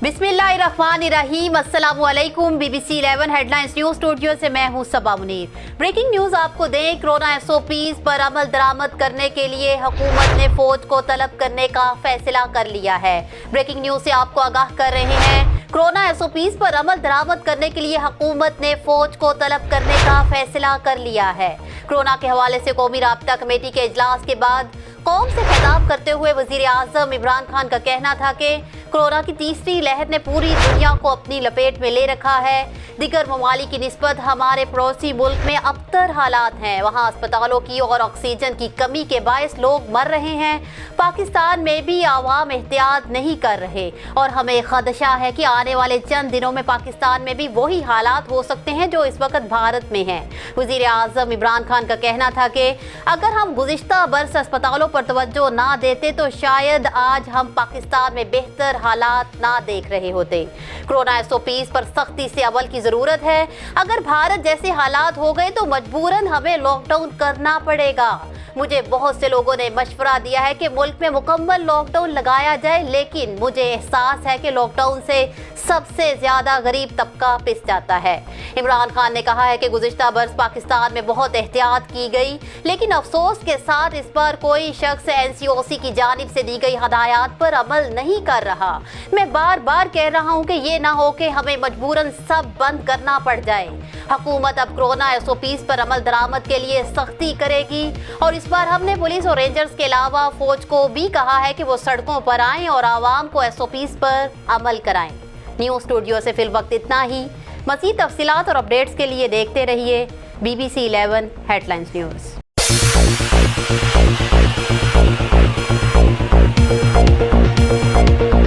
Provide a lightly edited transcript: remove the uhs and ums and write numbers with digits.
बिस्मिल्लाहिर्रहमानिर्रहीम। अस्सलाम वालेकुम। BBC 11 हेडलाइंस न्यूज स्टूडियो से मैं हूं सबा मुनीर। ब्रेकिंग न्यूज आपको दें, कोरोना SOPs पर अमल दरामद करने के लिए हुकूमत ने फौज को तलब करने का फैसला कर लिया है। ब्रेकिंग न्यूज से आपको आगाह कर रहे हैं, कोरोना SOPs पर अमल दरामद करने के लिए हुकूमत ने फौज को तलब करने का फैसला कर लिया है। कोरोना के हवाले से कौमी राब्ता कमेटी के इजलास के बाद कौम से खिताब करते हुए वजीर आज़म इमरान खान का कहना था कि कोरोना की तीसरी लहर ने पूरी दुनिया को अपनी लपेट में ले रखा है। दिगर ममालिक की निस्बत हमारे पड़ोसी मुल्क में अबतर हालात हैं। वहाँ अस्पतालों की और ऑक्सीजन की कमी के बायस लोग मर रहे हैं। पाकिस्तान में भी आवाम एहतियात नहीं कर रहे और हमें खदशा है कि आने वाले चंद दिनों में पाकिस्तान में भी वही हालात हो सकते हैं जो इस वक्त भारत में हैं। वजीर आज़म इमरान खान का कहना था कि अगर हम गुज़िश्ता बरस अस्पतालों पर तवज्जो ना देते तो शायद आज हम पाकिस्तान में बेहतर हालात ना देख रहे होते। कोरोना SOPs पर सख्ती से अमल की जरूरत है। अगर भारत जैसे हालात हो गए तो मजबूरन हमें लॉकडाउन करना पड़ेगा। मुझे बहुत से लोगों ने मशवरा दिया है कि मुल्क में मुकम्मल लॉकडाउन लगाया जाए, लेकिन मुझे एहसास है कि लॉकडाउन से सबसे ज्यादा गरीब तबका पिस जाता है। इमरान खान ने कहा है कि गुज़िश्ता बरस पाकिस्तान में बहुत एहतियात की गई, लेकिन अफसोस के साथ इस पर कोई शख्स NCOC की जानिब से दी गई हदायत पर अमल नहीं कर रहा। मैं बार बार कह रहा हूँ कि ये ना हो कि हमें मजबूरन सब बंद करना पड़ जाए। हुकूमत अब कोरोना SOPs पर अमल दरामद के लिए सख्ती करेगी और इस बार हमने पुलिस और रेंजर्स के अलावा फौज को भी कहा है कि वो सड़कों पर आएं और आवाम को SOPs पर अमल कराएं। न्यूज स्टूडियो से फिल वक्त इतना ही। मज़ीद तफसीलात और अपडेट्स के लिए देखते रहिए BBC 11 हेडलाइंस न्यूज़।